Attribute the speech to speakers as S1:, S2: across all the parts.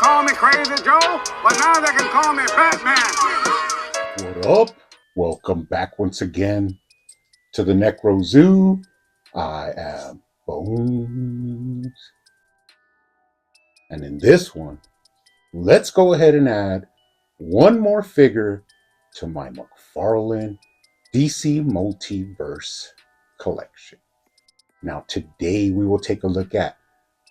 S1: call me Crazy Joe, but now they can call me Batman.
S2: What up? Welcome back once again to the Necro Zoo. I am Bones. And in this one, let's go ahead and add one more figure to my McFarlane DC Multiverse collection. Now, today we will take a look at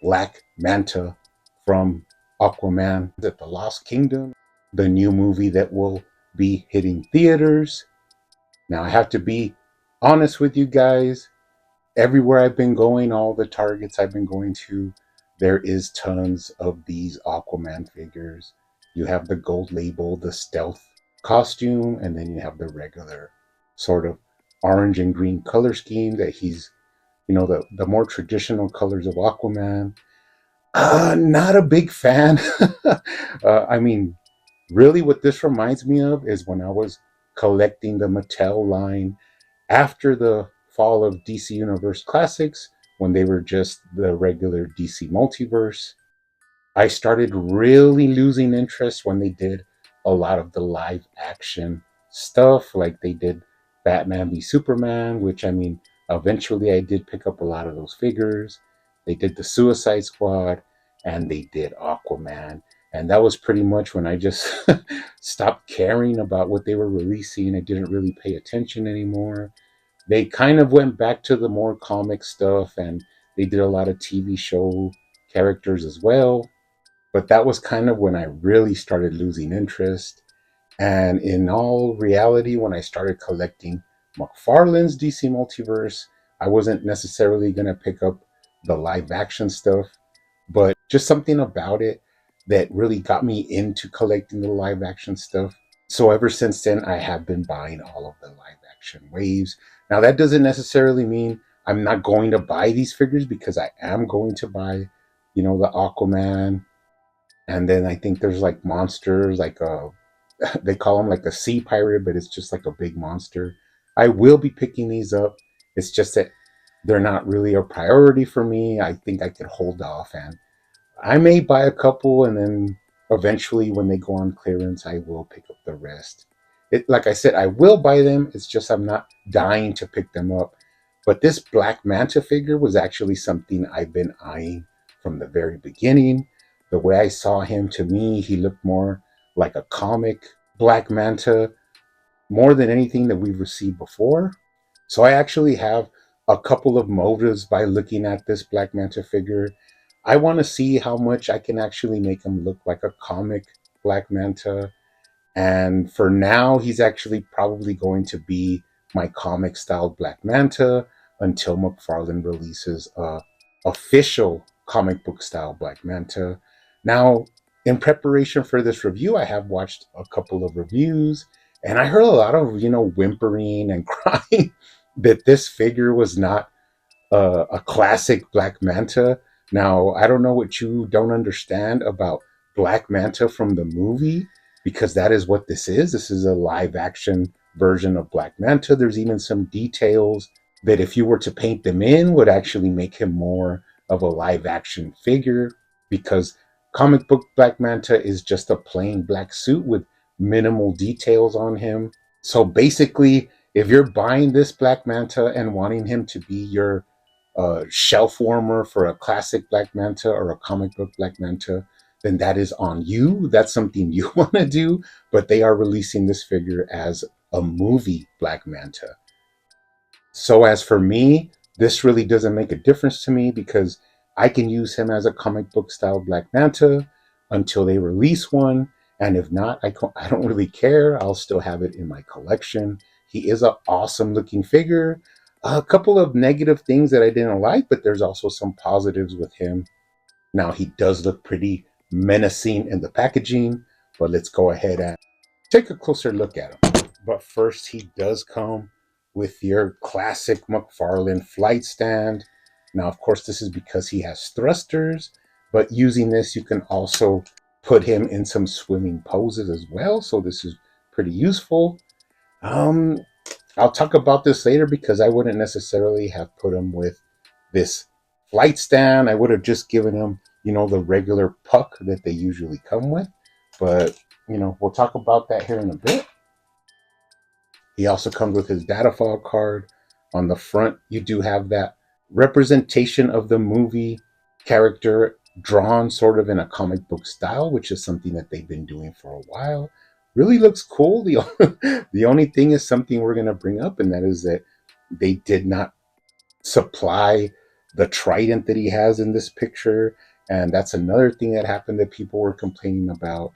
S2: Black Manta from Aquaman at the Lost Kingdom, the new movie that will be hitting theaters. Now, I have to be honest with you guys. Everywhere I've been going, all the targets I've been going to, there is tons of these Aquaman figures. You have the gold label, the stealth costume, and then you have the regular sort of orange and green color scheme that he's, the more traditional colors of Aquaman. Not a big fan. I mean, really what this reminds me of is when I was collecting the Mattel line after the fall of DC Universe Classics, when they were just the regular DC Multiverse. I started really losing interest when they did a lot of the live action stuff, like they did Batman v Superman, which I mean, eventually I did pick up a lot of those figures. They did the Suicide Squad and they did Aquaman. And that was pretty much when I just stopped caring about what they were releasing. I didn't really pay attention anymore. They kind of went back to the more comic stuff and they did a lot of TV show characters as well. But that was kind of when I really started losing interest. And in all reality, when I started collecting McFarlane's DC Multiverse, I wasn't necessarily going to pick up the live action stuff, but just something about it that really got me into collecting the live action stuff. So ever since then, I have been buying all of the live action waves. Now, that doesn't necessarily mean I'm not going to buy these figures, because I am going to buy, the Aquaman. And then I think there's like monsters, like they call them like a sea pirate, but it's just like a big monster. I will be picking these up. It's just that they're not really a priority for me. I think I could hold off, and I may buy a couple, and then eventually when they go on clearance, I will pick up the rest. Like I said, I will buy them. It's just I'm not dying to pick them up. But this Black Manta figure was actually something I've been eyeing from the very beginning. The way I saw him, to me, he looked more like a comic Black Manta, more than anything that we've received before. So I actually have a couple of motives by looking at this Black Manta figure. I want to see how much I can actually make him look like a comic Black Manta. And for now, he's actually probably going to be my comic style Black Manta until McFarlane releases a official comic book style Black Manta. Now, in preparation for this review, I have watched a couple of reviews, and I heard a lot of, whimpering and crying that this figure was not a classic Black Manta. Now, I don't know what you don't understand about Black Manta from the movie, because that is what this is. This is a live action version of Black Manta. There's even some details that if you were to paint them in would actually make him more of a live action figure, because comic book Black Manta is just a plain black suit with minimal details on him. So basically, if you're buying this Black Manta and wanting him to be your shelf warmer for a classic Black Manta or a comic book Black Manta, then that is on you. That's something you want to do. But they are releasing this figure as a movie Black Manta. So as for me, this really doesn't make a difference to me, because I can use him as a comic book style Black Manta until they release one. And if not, I don't really care. I'll still have it in my collection. He is an awesome looking figure. A couple of negative things that I didn't like, but there's also some positives with him. Now, he does look pretty menacing in the packaging, but let's go ahead and take a closer look at him. But first, he does come with your classic McFarlane flight stand. Now, of course, this is because he has thrusters, but using this, you can also put him in some swimming poses as well. So this is pretty useful. I'll talk about this later, because I wouldn't necessarily have put him with this flight stand. I would have just given him, the regular puck that they usually come with. But, we'll talk about that here in a bit. He also comes with his data file card. On the front, you do have that representation of the movie character drawn sort of in a comic book style, which is something that they've been doing for a while. Really looks cool. The only thing is something we're going to bring up, and that is that they did not supply the trident that he has in this picture. And that's another thing that happened that people were complaining about.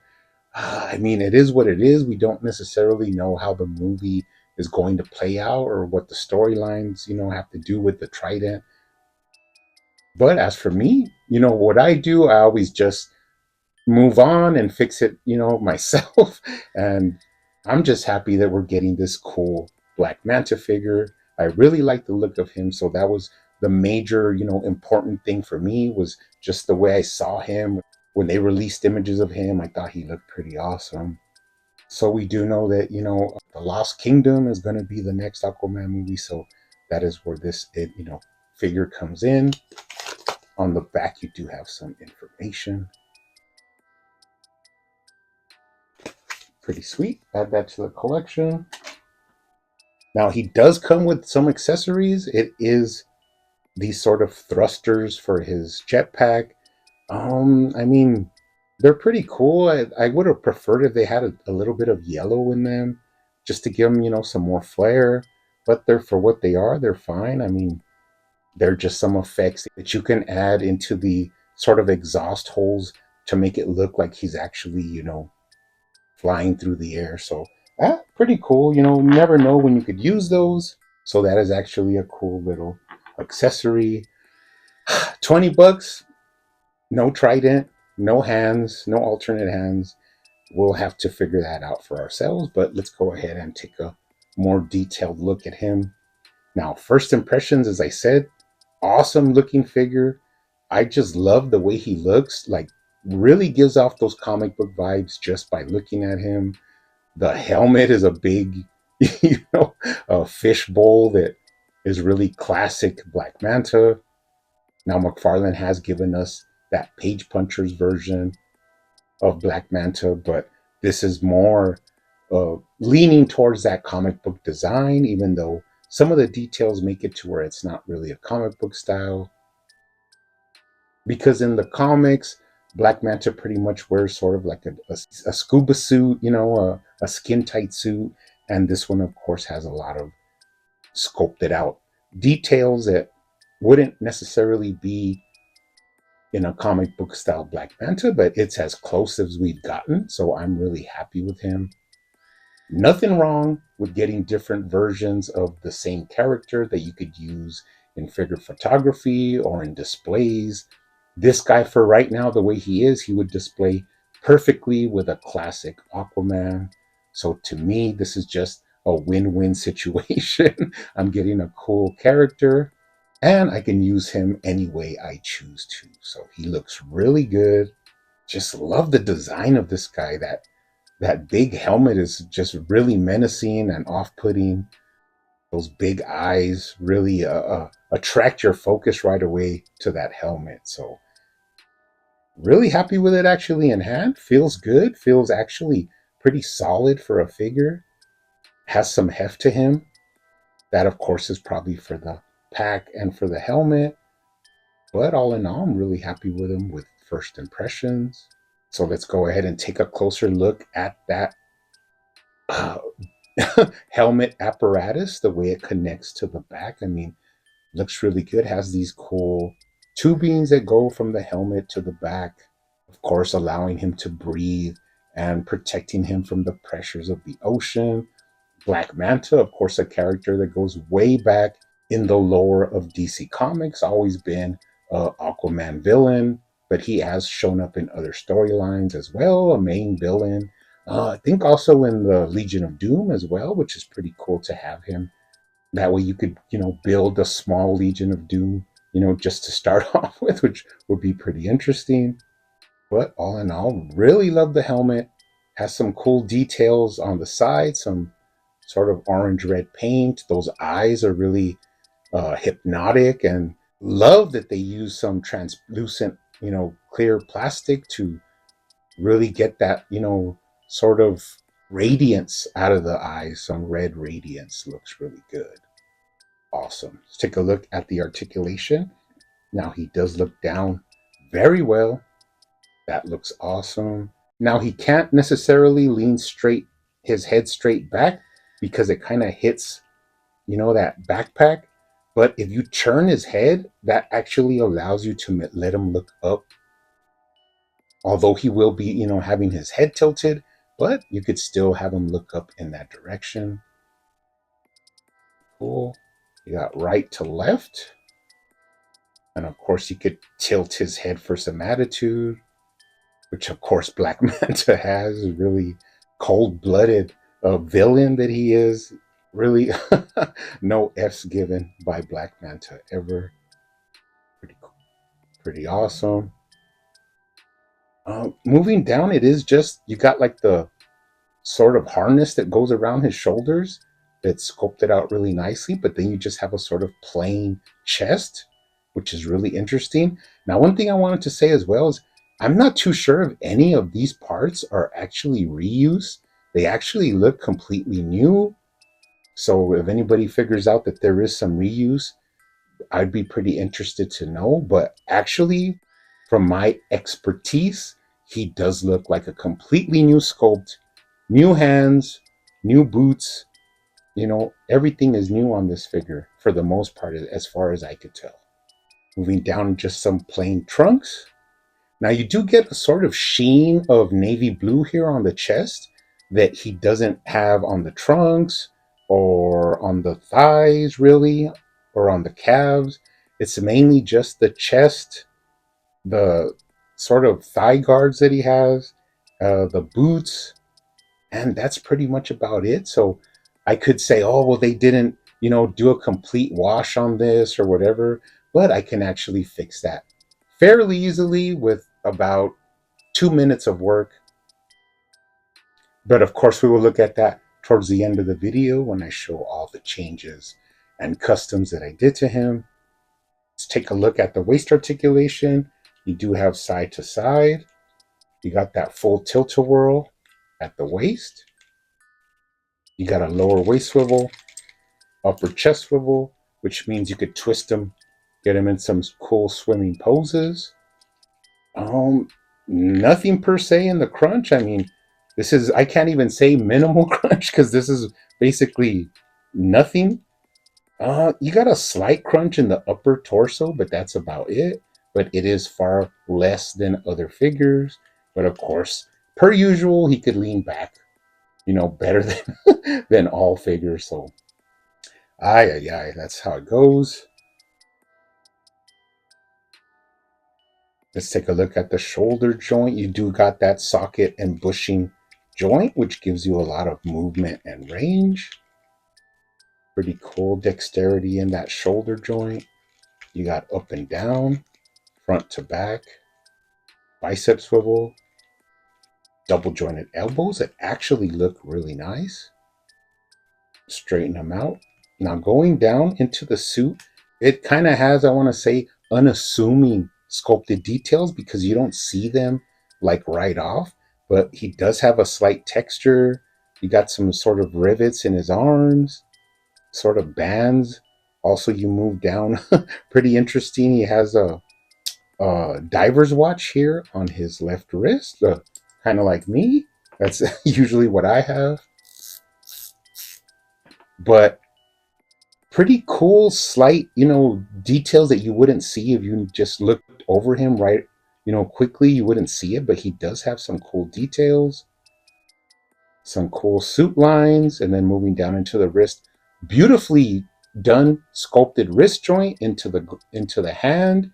S2: I mean, it is what it is. We don't necessarily know how the movie is going to play out or what the storylines, have to do with the trident. But as for me, what I do, I always just move on and fix it, myself. And I'm just happy that we're getting this cool Black Manta figure. I really like the look of him. So that was the major, important thing for me, was just the way I saw him. When they released images of him, I thought he looked pretty awesome. So we do know that, the Lost Kingdom is going to be the next Aquaman movie. So that is where this, figure comes in. On the back, you do have some information. Pretty sweet. Add that to the collection. Now, he does come with some accessories. It is these sort of thrusters for his jetpack. I mean, they're pretty cool. I would have preferred if they had a little bit of yellow in them, just to give them, some more flair. But they're, for what they are, they're fine. I mean, they're just some effects that you can add into the sort of exhaust holes to make it look like he's actually, flying through the air. So, pretty cool. Never know when you could use those. So that is actually a cool little accessory. $20. No trident, no hands, no alternate hands. We'll have to figure that out for ourselves, but let's go ahead and take a more detailed look at him. Now, first impressions, as I said, awesome looking figure. I just love the way he looks. Like, really gives off those comic book vibes just by looking at him. The helmet is a big, a fishbowl that is really classic Black Manta. Now, McFarlane has given us that Page Punchers version of Black Manta, but this is more leaning towards that comic book design, even though some of the details make it to where it's not really a comic book style. Because in the comics, Black Manta pretty much wears sort of like a scuba suit, a skin tight suit. And this one, of course, has a lot of sculpted out details that wouldn't necessarily be in a comic book style Black Manta, but it's as close as we've gotten. So I'm really happy with him. Nothing wrong with getting different versions of the same character that you could use in figure photography or in displays. This guy, for right now, the way he is, he would display perfectly with a classic Aquaman. So to me, this is just a win-win situation. I'm getting a cool character, and I can use him any way I choose to. So he looks really good. Just love the design of this guy. That big helmet is just really menacing and off-putting. Those big eyes really attract your focus right away to that helmet. So really happy with it actually in hand. Feels good. Feels actually pretty solid for a figure. Has some heft to him. That, of course, is probably for the pack and for the helmet. But all in all, I'm really happy with him with first impressions. So let's go ahead and take a closer look at that uh, helmet apparatus, the way it connects to the back. I mean, looks really good. Has these cool tubings that go from the helmet to the back, of course, allowing him to breathe and protecting him from the pressures of the ocean. Black Manta, of course, a character that goes way back in the lore of DC Comics, always been a Aquaman villain, but he has shown up in other storylines as well, a main villain. I think also in the Legion of Doom as well, which is pretty cool to have him. That way you could, build a small Legion of Doom, just to start off with, which would be pretty interesting. But all in all, really love the helmet. Has some cool details on the side, some sort of orange red paint. Those eyes are really hypnotic, and love that they use some translucent clear plastic to really get that, sort of radiance out of the eyes. Some red radiance looks really good. Awesome. Let's take a look at the articulation. Now he does look down very well. That looks awesome. Now he can't necessarily lean straight, his head straight back, because it kind of hits, that backpack. But if you turn his head, that actually allows you to let him look up. Although he will be, having his head tilted, but you could still have him look up in that direction. Cool. You got right to left. And of course, you could tilt his head for some attitude, which of course Black Manta has. A really cold-blooded villain that he is. Really, no F's given by Black Manta ever. Pretty cool. Pretty awesome. Moving down, it is just, you got like the sort of harness that goes around his shoulders that's sculpted out really nicely, but then you just have a sort of plain chest, which is really interesting. Now, one thing I wanted to say as well is I'm not too sure if any of these parts are actually reuse. They actually look completely new. So if anybody figures out that there is some reuse, I'd be pretty interested to know. But actually, from my expertise, he does look like a completely new sculpt, new hands, new boots. Everything is new on this figure for the most part, as far as I could tell. Moving down, just some plain trunks. Now you do get a sort of sheen of navy blue here on the chest that he doesn't have on the trunks or on the thighs really, or on the calves. It's mainly just the chest, the sort of thigh guards that he has, the boots, and that's pretty much about it. So I could say, oh, well, they didn't, do a complete wash on this or whatever, but I can actually fix that fairly easily with about 2 minutes of work. But of course, we will look at that towards the end of the video when I show all the changes and customs that I did to him. Let's take a look at the waist articulation. You do have side to side. You got that full tilt-a-whirl at the waist. You got a lower waist swivel, upper chest swivel, which means you could twist him, get him in some cool swimming poses. Nothing per se in the crunch. I mean, I can't even say minimal crunch because this is basically nothing. You got a slight crunch in the upper torso, but that's about it. But it is far less than other figures. But of course, per usual, he could lean back, better than all figures. So, that's how it goes. Let's take a look at the shoulder joint. You do got that socket and bushing joint, which gives you a lot of movement and range. Pretty cool dexterity in that shoulder joint. You got up and down, front to back, bicep swivel, double jointed elbows that actually look really nice. Straighten them out. Now going down into the suit, it kind of has, I want to say, unassuming sculpted details because you don't see them like right off, but he does have a slight texture. You got some sort of rivets in his arms, sort of bands. Also, you move down, pretty interesting. He has a diver's watch here on his left wrist, kind of like me. That's usually what I have. But pretty cool, slight, details that you wouldn't see if you just looked over him right, quickly. You wouldn't see it, but he does have some cool details, some cool suit lines, and then moving down into the wrist, beautifully done sculpted wrist joint into the hand.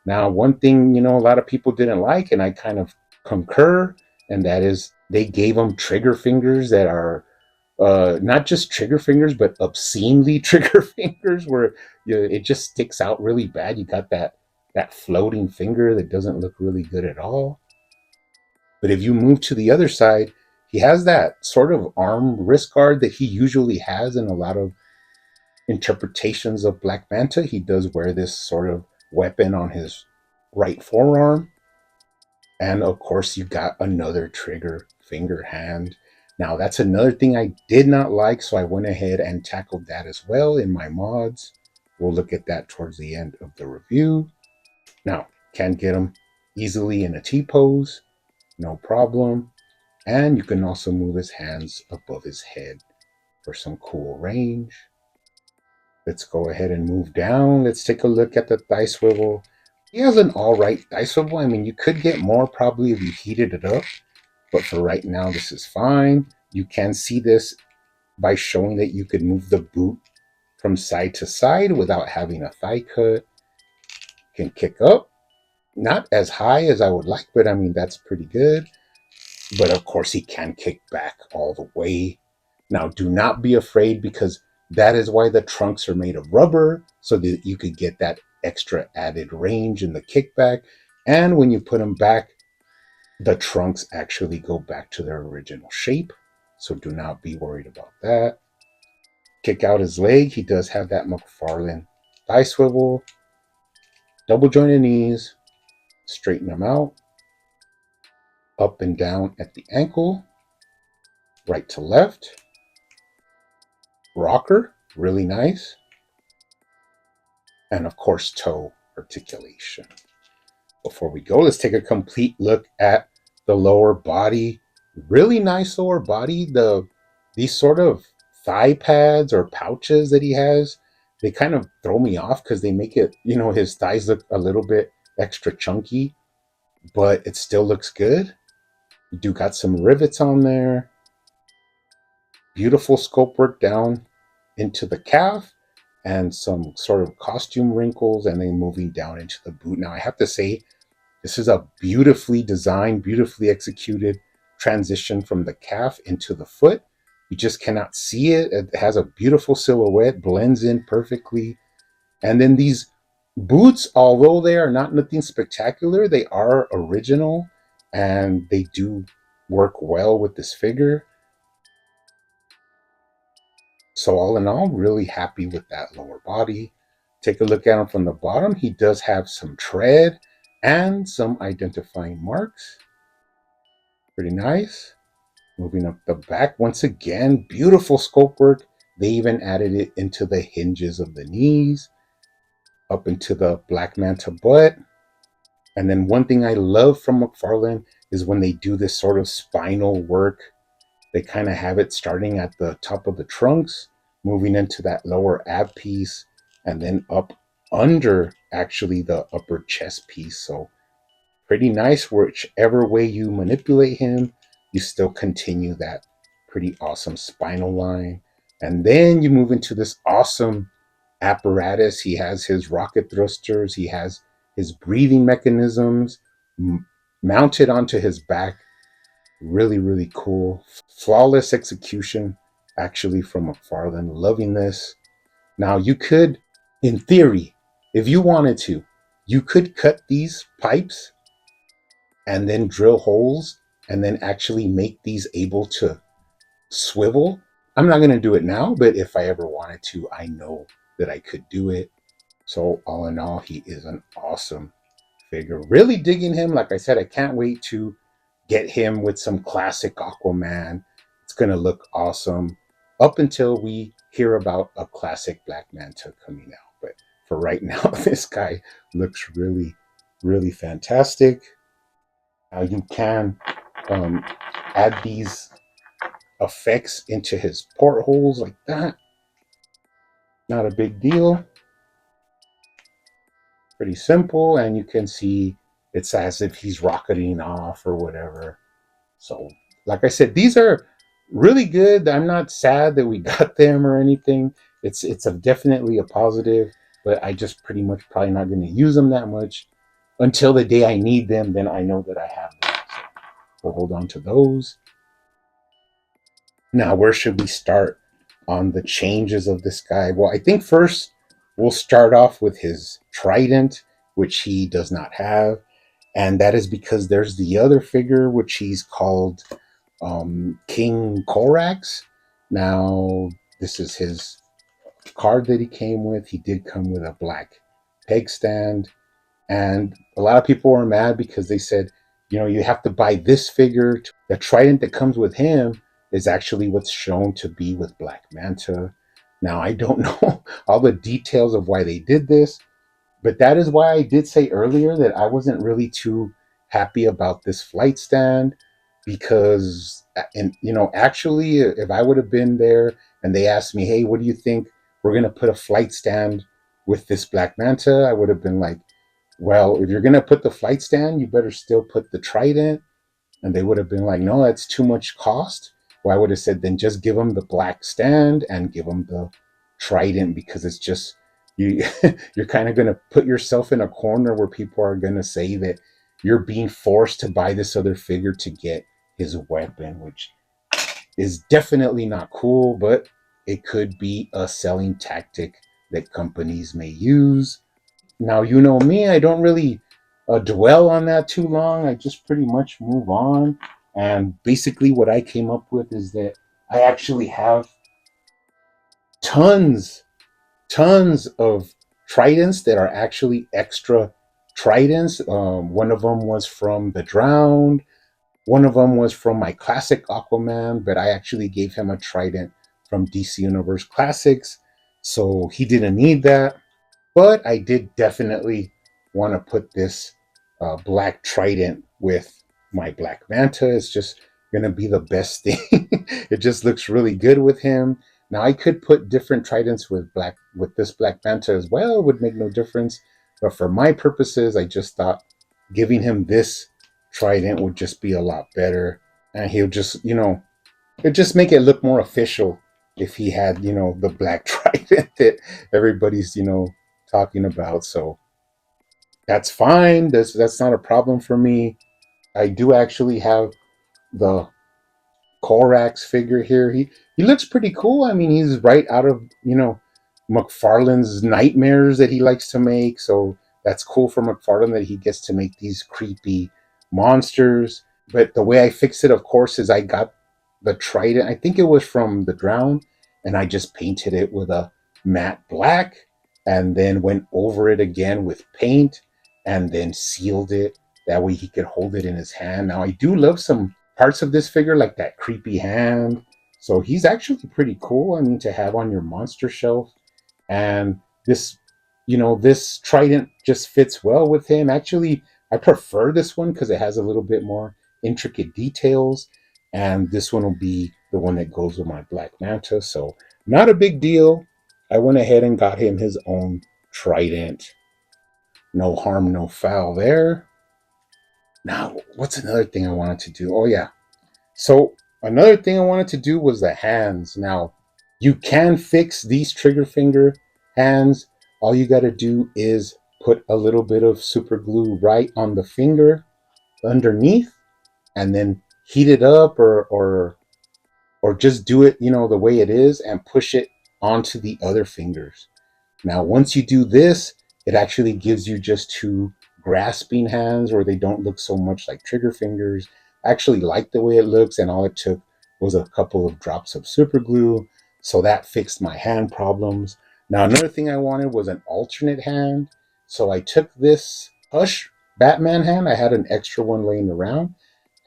S2: Now, one thing, a lot of people didn't like, and I kind of concur, and that is they gave him trigger fingers that are not just trigger fingers, but obscenely trigger fingers, where it just sticks out really bad. You got that floating finger that doesn't look really good at all. But if you move to the other side, he has that sort of arm wrist guard that he usually has in a lot of interpretations of Black Manta. He does wear this sort of weapon on his right forearm. And of course, you got another trigger finger hand. Now, that's another thing I did not like, so I went ahead and tackled that as well in my mods. We'll look at that towards the end of the review. Now, can get him easily in a T pose, no problem. And you can also move his hands above his head for some cool range. Let's go ahead and move down. Let's take a look at the thigh swivel. He has an all right thigh swivel. I mean, you could get more probably if you heated it up, but for right now, this is fine. You can see this by showing that you could move the boot from side to side without having a thigh cut. Can kick up, not as high as I would like, but I mean, that's pretty good. But of course, he can kick back all the way. Now, do not be afraid because that is why the trunks are made of rubber, so that you could get that extra added range in the kickback. And when you put them back, the trunks actually go back to their original shape. So do not be worried about that. Kick out his leg. He does have that McFarlane thigh swivel. Double jointed knees. Straighten them out. Up and down at the ankle. Right to left. Rocker. Really nice. And of course, toe articulation. Before we go, let's take a complete look at the lower body. Really nice lower body. These sort of thigh pads or pouches that he has, they kind of throw me off because they make it, his thighs look a little bit extra chunky, but it still looks good. You do got some rivets on there. Beautiful sculpt work down into the calf and some sort of costume wrinkles and then moving down into the boot. Now, I have to say, this is a beautifully designed, beautifully executed transition from the calf into the foot. You just cannot see it. It has a beautiful silhouette, blends in perfectly. And then these boots, although they are not nothing spectacular, they are original and they do work well with this figure. So all in all, really happy with that lower body. Take a look at him from the bottom. He does have some tread and some identifying marks. Pretty nice. Moving up the back, once again, beautiful sculpt work. They even added it into the hinges of the knees, up into the black manta butt. And then one thing I love from McFarlane is when they do this sort of spinal work. They kind of have it starting at the top of the trunks, moving into that lower ab piece, and then up under actually the upper chest piece. So pretty nice. Whichever way you manipulate him, you still continue that pretty awesome spinal line. And then you move into this awesome apparatus. He has his rocket thrusters, he has his breathing mechanisms mounted onto his back. Really, really cool. Flawless execution, actually, from McFarlane. Loving this. Now, you could, in theory, if you wanted to, you could cut these pipes and then drill holes and then actually make these able to swivel. I'm not going to do it now, but if I ever wanted to, I know that I could do it. So all in all, he is an awesome figure. Really digging him. Like I said, I can't wait to get him with some classic Aquaman. It's going to look awesome up until we hear about a classic Black Manta coming out. But for right now, this guy looks really, really fantastic. You can add these effects into his portholes like that. Not a big deal. Pretty simple, and you can see it's as if he's rocketing off or whatever. So, like I said, these are really good. I'm not sad that we got them or anything. It's definitely a positive, but I just pretty much probably not going to use them that much until the day I need them. Then I know that I have them. So we'll hold on to those. Now, where should we start on the changes of this guy? Well, I think first we'll start off with his trident, which he does not have. And that is because there's the other figure, which he's called King Korax. Now, this is his card that he came with. He did come with a black peg stand. And a lot of people were mad because they said, you have to buy this figure. The trident that comes with him is actually what's shown to be with Black Manta. Now, I don't know all the details of why they did this, but that is why I did say earlier that I wasn't really too happy about this flight stand because, and actually, if I would have been there and they asked me, hey, what do you think? We're going to put a flight stand with this Black Manta, I would have been like, well, if you're going to put the flight stand, you better still put the trident. And they would have been like, no, that's too much cost. Well, I would have said, then just give them the black stand and give them the trident, because it's just, you, you're kind of going to put yourself in a corner where people are going to say that you're being forced to buy this other figure to get his weapon, which is definitely not cool, but it could be a selling tactic that companies may use. Now, you know me, I don't really dwell on that too long. I just pretty much move on. And basically, what I came up with is that I actually have tons, tons of tridents that are actually extra tridents. One of them was from The Drowned. One of them was from my classic Aquaman, but I actually gave him a trident from DC Universe Classics. So he didn't need that. But I did definitely want to put this black trident with my black manta. It's just going to be the best thing. It just looks really good with him. Now I could put different tridents with this black manta as well. It would make no difference. But for my purposes, I just thought giving him this trident would just be a lot better. And he'll just, it'd just make it look more official if he had, the black trident that everybody's, talking about. So that's fine. That's not a problem for me. I do actually have the Korax figure here. He looks pretty cool. I mean, he's right out of McFarlane's nightmares that he likes to make. So that's cool for McFarlane that he gets to make these creepy monsters. But the way I fix it, of course, is I got the trident. I think it was from The Drown, and I just painted it with a matte black, and then went over it again with paint, and then sealed it. That way he could hold it in his hand. Now I do love some parts of this figure, like that creepy hand. So he's actually pretty cool, I mean, to have on your monster shelf. And this trident just fits well with him. Actually, I prefer this one because it has a little bit more intricate details. And this one will be the one that goes with my black manta. So not a big deal. I went ahead and got him his own trident. No harm, no foul there. Now, what's another thing I wanted to do? Oh, yeah. So another thing I wanted to do was the hands. Now, you can fix these trigger finger hands. All you got to do is put a little bit of super glue right on the finger underneath, and then heat it up, or just do it, the way it is, and push it onto the other fingers. Now, once you do this, it actually gives you just two grasping hands where they don't look so much like trigger fingers. I actually like the way it looks, and all it took was a couple of drops of super glue. So that fixed my hand problems. Now, another thing I wanted was an alternate hand. So I took this Hush Batman hand. I had an extra one laying around,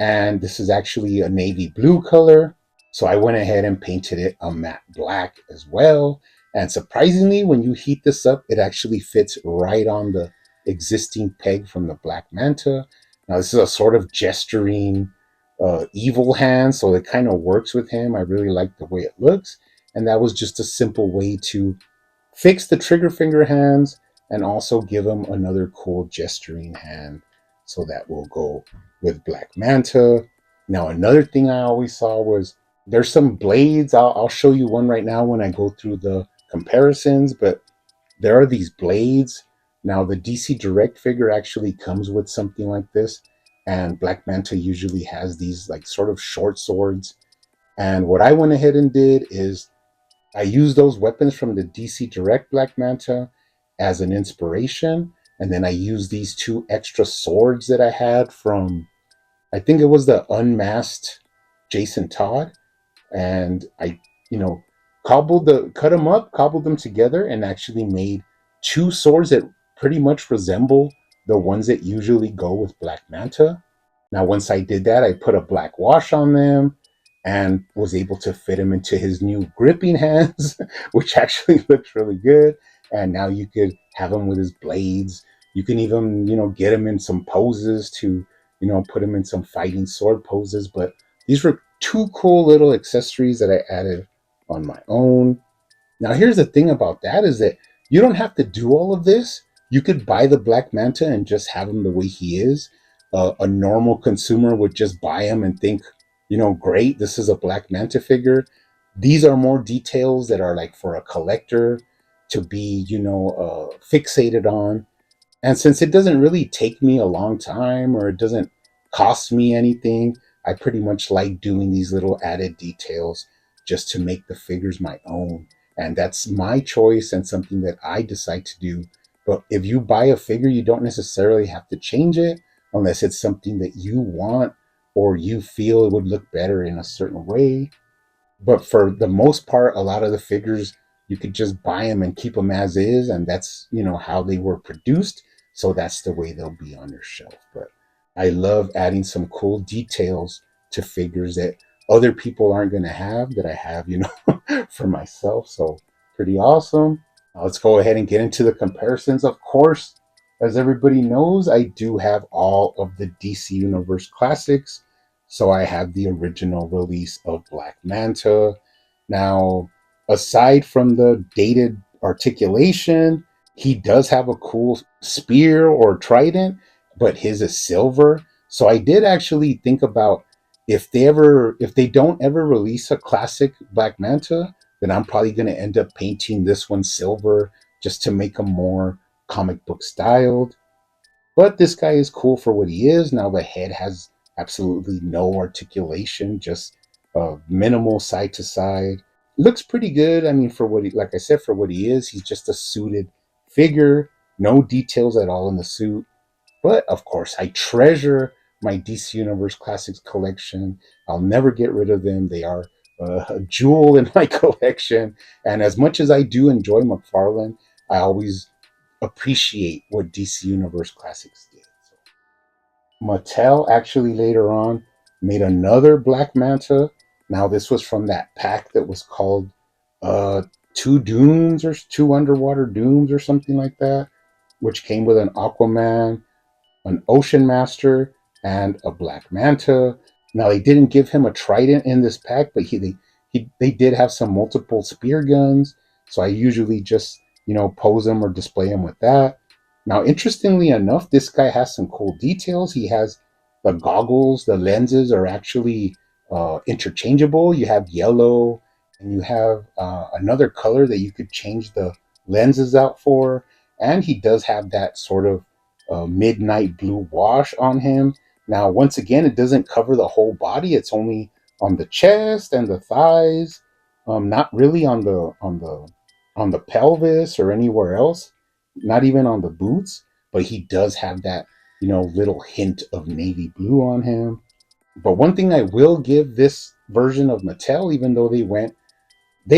S2: and this is actually a navy blue color. So I went ahead and painted it a matte black as well. And surprisingly, when you heat this up, it actually fits right on the existing peg from the Black Manta. Now, this is a sort of gesturing evil hand, so it kind of works with him. I really like the way it looks. And that was just a simple way to fix the trigger finger hands and also give him another cool gesturing hand. So that will go with Black Manta. Now, another thing I always saw was there's some blades. I'll show you one right now when I go through the comparisons, but there are these blades. Now, the DC Direct figure actually comes with something like this, and Black Manta usually has these like sort of short swords. And what I went ahead and did is I used those weapons from the DC Direct Black Manta as an inspiration, and then I used these two extra swords that I had from, I think it was the Unmasked Jason Todd, and I, cut them up, cobbled them together, and actually made two swords that pretty much resemble the ones that usually go with Black Manta. Now, once I did that, I put a black wash on them and was able to fit him into his new gripping hands, which actually looks really good. And now you could have him with his blades. You can even, get him in some poses to, put him in some fighting sword poses. But these were two cool little accessories that I added on my own. Now, here's the thing about that is that you don't have to do all of this. You could buy the Black Manta and just have him the way he is. A normal consumer would just buy him and think, great, this is a Black Manta figure. These are more details that are like for a collector to be, fixated on. And since it doesn't really take me a long time or it doesn't cost me anything, I pretty much like doing these little added details just to make the figures my own. And that's my choice and something that I decide to do. But if you buy a figure, you don't necessarily have to change it unless it's something that you want or you feel it would look better in a certain way. But for the most part, a lot of the figures you could just buy them and keep them as is, and that's how they were produced. So that's the way they'll be on your shelf. But I love adding some cool details to figures that other people aren't going to have that I have, for myself. So pretty awesome. Now let's go ahead and get into the comparisons. Of course, as everybody knows, I do have all of the DC Universe classics. So I have the original release of Black Manta. Now, aside from the dated articulation, he does have a cool spear or trident, but his is silver. So I did actually think about if they don't ever release a classic Black Manta, then I'm probably going to end up painting this one silver just to make him more comic book styled. But this guy is cool for what he is. Now the head has absolutely no articulation, just minimal side to side. Looks pretty good. I mean, for what he, like I said, for what he is, he's just a suited figure. No details at all in the suit. But of course, I treasure my DC Universe Classics collection. I'll never get rid of them. They are a jewel in my collection. And as much as I do enjoy McFarlane, I always appreciate what DC Universe Classics did. So Mattel actually later on made another Black Manta. Now this was from that pack that was called uh, Two Dooms or Two Underwater Dooms or something like that, which came with an Aquaman, an Ocean Master, and a Black Manta. Now they didn't give him a trident in this pack, but they did have some multiple spear guns. So I usually just pose them or display them with that. Now, interestingly enough, this guy has some cool details. He has the goggles, the lenses are actually interchangeable. You have yellow, and you have another color that you could change the lenses out for. And he does have that sort of midnight blue wash on him. Now, once again, it doesn't cover the whole body. It's only on the chest and the thighs, not really on the pelvis or anywhere else. Not even on the boots. But he does have that little hint of navy blue on him. But one thing I will give this version of Mattel, even though they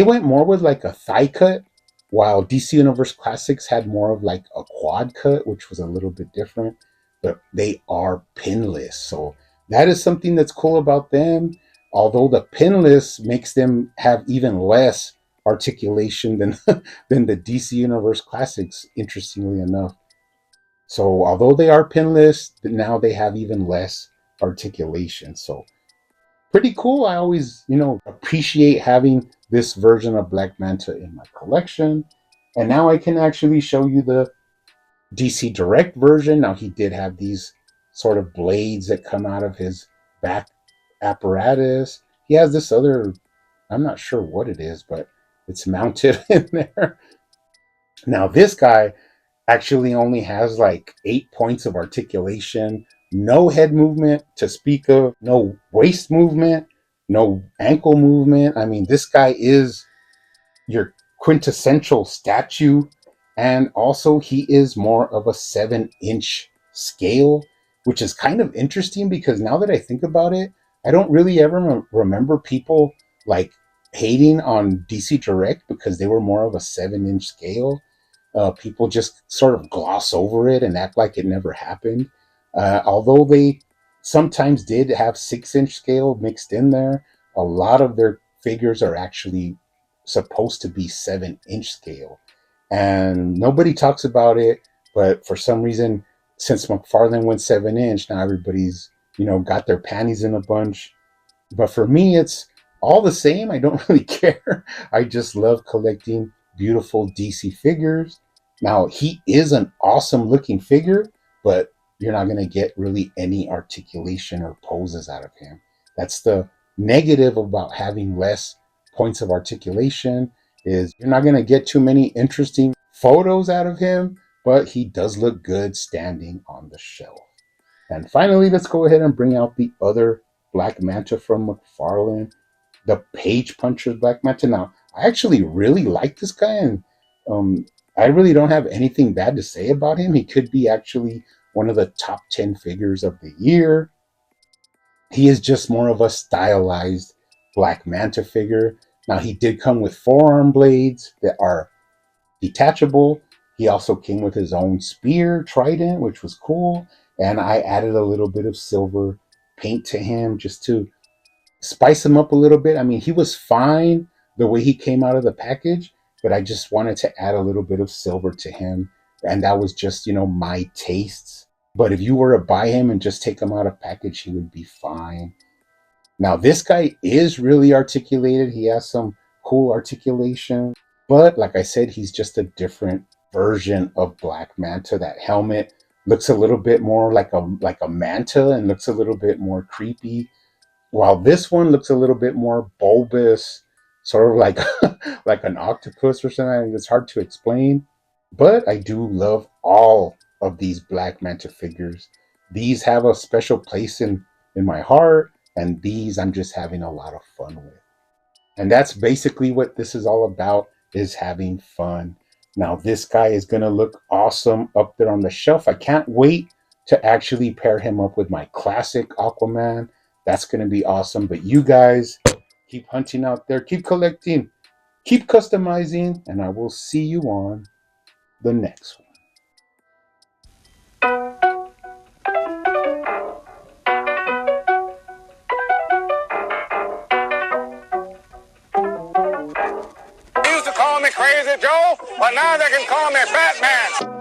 S2: went more with like a thigh cut, while DC Universe Classics had more of like a quad cut, which was a little bit different. But they are pinless. So that is something that's cool about them. Although the pinless makes them have even less articulation than than the DC Universe Classics, interestingly enough. So although they are pinless, now they have even less articulation. So pretty cool. I always, appreciate having this version of Black Manta in my collection. And now I can actually show you the DC Direct version. Now he did have these sort of blades that come out of his back apparatus. He has this other, I'm not sure what it is, but it's mounted in there. Now this guy actually only has like 8 points of articulation, no head movement to speak of, no waist movement, no ankle movement. I mean, this guy is your quintessential statue. And also, he is more of a 7-inch scale, which is kind of interesting because now that I think about it, I don't really ever remember people like hating on DC Direct because they were more of a 7-inch scale. People just sort of gloss over it and act like it never happened. Although they sometimes did have 6 inch scale mixed in there, a lot of their figures are actually supposed to be 7 inch scale. And nobody talks about it, but for some reason, since McFarlane went 7 inch, now everybody's, got their panties in a bunch. But for me, it's all the same. I don't really care. I just love collecting beautiful DC figures. Now, he is an awesome looking figure, but you're not going to get really any articulation or poses out of him. That's the negative about having less points of articulation, is you're not going to get too many interesting photos out of him, but he does look good standing on the shelf. And finally, let's go ahead and bring out the other Black Manta from McFarlane, the Page Puncher's Black Manta. Now, I actually really like this guy, and I really don't have anything bad to say about him. He could be actually one of the top 10 figures of the year. He is just more of a stylized Black Manta figure. Now, he did come with forearm blades that are detachable. He also came with his own spear, trident, which was cool. And I added a little bit of silver paint to him just to spice him up a little bit. I mean, he was fine the way he came out of the package, but I just wanted to add a little bit of silver to him. And that was just, my tastes. But if you were to buy him and just take him out of package, he would be fine. Now, this guy is really articulated. He has some cool articulation. But like I said, he's just a different version of Black Manta. That helmet looks a little bit more like a manta and looks a little bit more creepy, while this one looks a little bit more bulbous, sort of like like an octopus or something. It's hard to explain. But I do love all of these Black Manta figures. These have a special place in my heart, and these I'm just having a lot of fun with. And that's basically what this is all about, is having fun. Now this guy is going to look awesome up there on the shelf. I can't wait to actually pair him up with my classic Aquaman. That's going to be awesome. But you guys keep hunting out there, keep collecting, keep customizing, and I will see you on the next one.
S1: They used to call me Crazy Joe, but now they can call me Batman.